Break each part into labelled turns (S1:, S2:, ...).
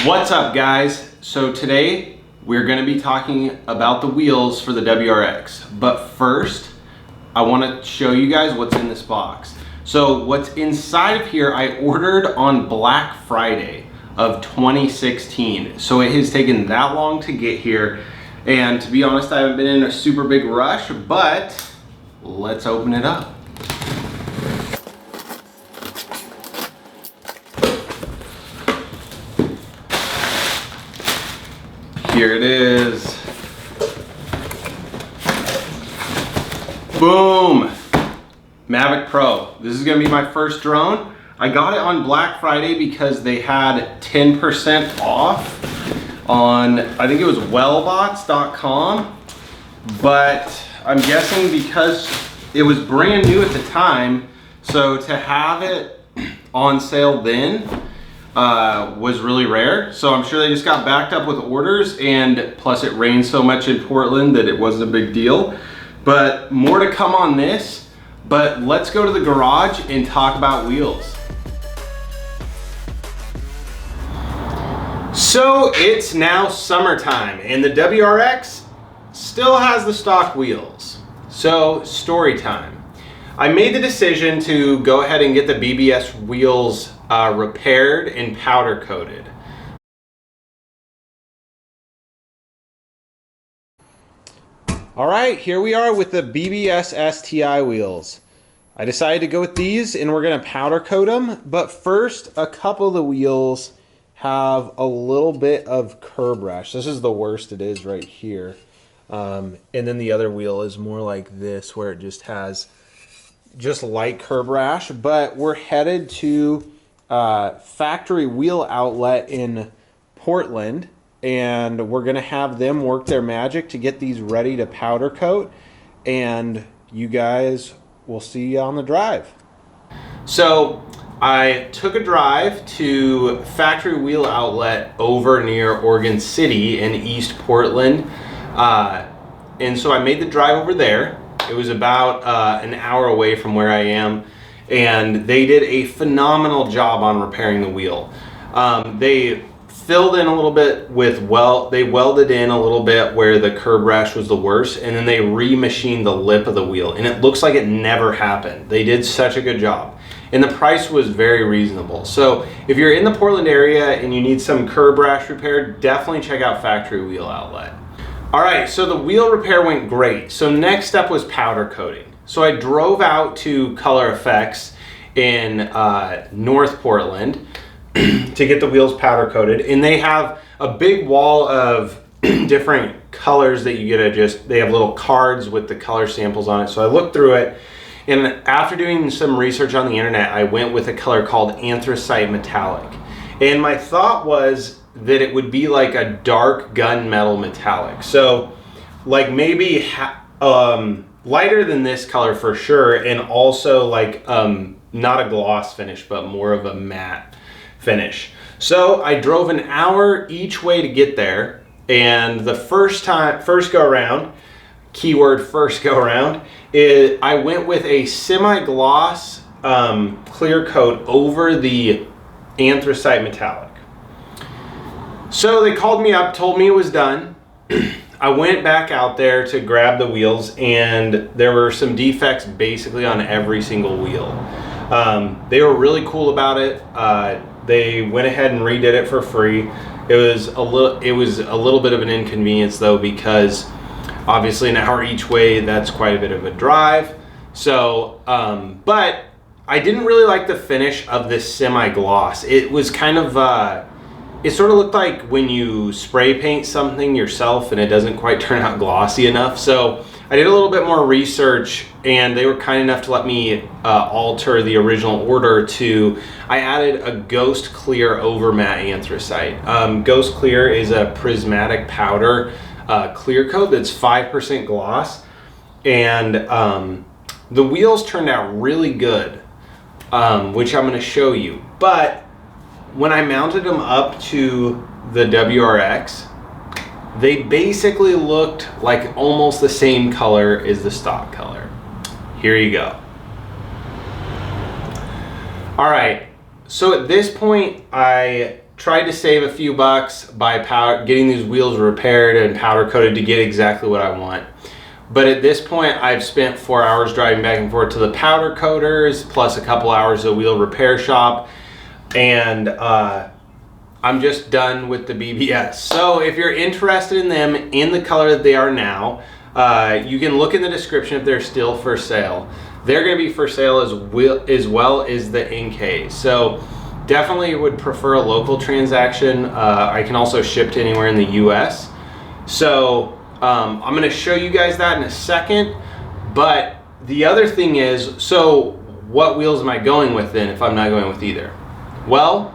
S1: What's up, guys? So today we're going to be talking about the wheels for the WRX, but first I want to show you guys what's in this box. So what's inside of here I ordered on Black Friday of 2016, so it has taken that long to get here, and to be honest I haven't been in a super big rush, but let's open it up. Here it is. Boom! Mavic Pro. This is gonna be my first drone. I got it on Black Friday because they had 10% off on, I think it was wellbots.com, but I'm guessing because it was brand new at the time, so to have it on sale then was really rare. So I'm sure they just got backed up with orders, and plus it rained so much in Portland that it wasn't a big deal. But more to come on this, but let's go to the garage and talk about wheels. So it's now summertime and the WRX still has the stock wheels. So story time. I made the decision to go ahead and get the BBS wheels repaired and powder coated. All right, here we are with the BBS STI wheels. I decided to go with these and we're gonna powder coat them, but first a couple of the wheels have a little bit of curb rash. This is the worst it is right here. And then the other wheel is more like this, where it just has just light curb rash, but we're headed to factory wheel outlet in Portland, and we're gonna have them work their magic to get these ready to powder coat, and you guys will see on the drive. So I took a drive to factory wheel outlet over near Oregon City in East Portland, and so I made the drive over there. It was about an hour away from where I am, and they did a phenomenal job on repairing the wheel. They filled in a little bit with they welded in a little bit where the curb rash was the worst, and then they remachined the lip of the wheel, and it looks like it never happened. They did such a good job, and the price was very reasonable. So if you're in the Portland area and you need some curb rash repaired, definitely check out factory wheel outlet. All right, so the wheel repair went great. So next step was powder coating. So I drove out to Color Effects in North Portland to get the wheels powder coated, and they have a big wall of different colors that you get to they have little cards with the color samples on it. So I looked through it, and after doing some research on the internet, I went with a color called anthracite metallic. And my thought was that it would be like a dark gunmetal metallic. So like maybe lighter than this color for sure, and also like not a gloss finish, but more of a matte finish. So I drove an hour each way to get there, and the first go around, keyword first go around, is I went with a semi-gloss clear coat over the anthracite metallic. So they called me up, told me it was done. I went back out there to grab the wheels, and there were some defects basically on every single wheel. They were really cool about it. They went ahead and redid it for free. It was a little bit of an inconvenience though, because obviously an hour each way, that's quite a bit of a drive. So, but I didn't really like the finish of this semi-gloss. It was kind of, it sort of looked like when you spray paint something yourself and it doesn't quite turn out glossy enough. So I did a little bit more research, and they were kind enough to let me alter the original order to, I added a Ghost Clear over matte anthracite. Ghost Clear is a prismatic powder clear coat that's 5% gloss, and the wheels turned out really good, which I'm going to show you. But when I mounted them up to the WRX, they basically looked like almost the same color as the stock color. Here you go. All right, so at this point I tried to save a few bucks by getting these wheels repaired and powder coated to get exactly what I want. But at this point, I've spent 4 hours driving back and forth to the powder coaters, plus a couple hours of wheel repair shop, and I'm just done with the BBS. So if you're interested in them in the color that they are now, you can look in the description if they're still for sale. They're going to be for sale as well as the Enkei. So definitely would prefer a local transaction. I can also ship to anywhere in the US. So I'm going to show you guys that in a second. But the other thing is, so what wheels am I going with then if I'm not going with either? Well,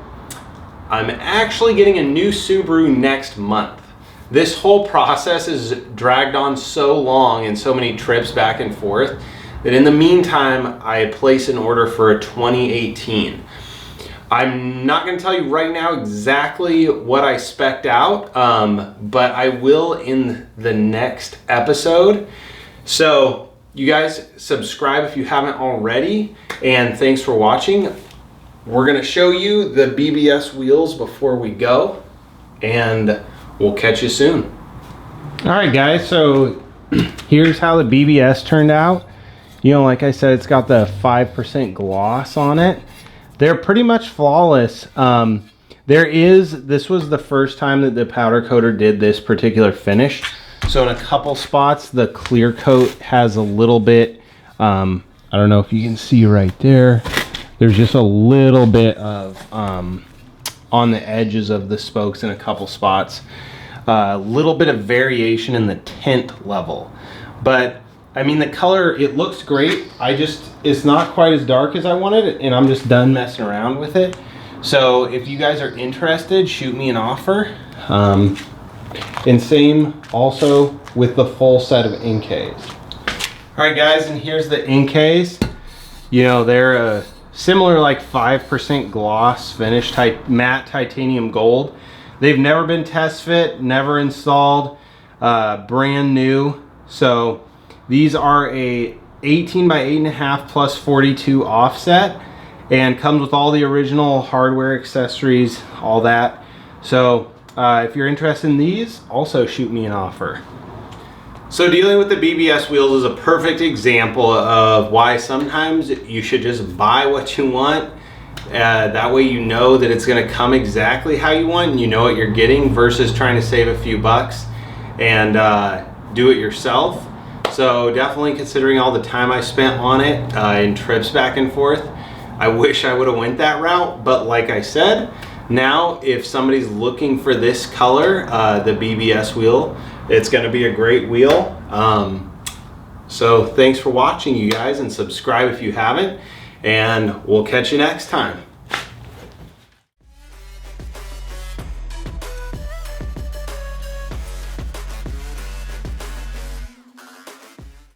S1: I'm actually getting a new Subaru next month. This whole process is dragged on so long and so many trips back and forth that in the meantime, I place an order for a 2018. I'm not going to tell you right now exactly what I spec'd out, but I will in the next episode. So you guys subscribe if you haven't already, and thanks for watching. We're going to show you the BBS wheels before we go, and we'll catch you soon. All right, guys, so here's how the BBS turned out. You know, like I said, it's got the 5% gloss on it. They're pretty much flawless. This was the first time that the powder coater did this particular finish. So in a couple spots, the clear coat has a little bit, I don't know if you can see right there. There's just a little bit of, on the edges of the spokes in a couple spots. A little bit of variation in the tint level. But I mean, the color, it looks great. It's not quite as dark as I wanted, and I'm just done messing around with it. So if you guys are interested, shoot me an offer. And same also with the full set of Enkeis. All right, guys, and here's the Enkeis. You know, they're a similar like 5% gloss finish type matte titanium gold. They've never been test fit, never installed, brand new. So these are a 18 by 8.5 plus 42 offset, and comes with all the original hardware, accessories, all that. So if you're interested in these, also shoot me an offer. So dealing with the BBS wheels is a perfect example of why sometimes you should just buy what you want. That way you know that it's going to come exactly how you want and you know what you're getting, versus trying to save a few bucks and do it yourself. So definitely, considering all the time I spent on it and trips back and forth, I wish I would have went that route. But like I said, now if somebody's looking for this color, the BBS wheel, it's going to be a great wheel. So thanks for watching, you guys, and subscribe if you haven't, and we'll catch you next time.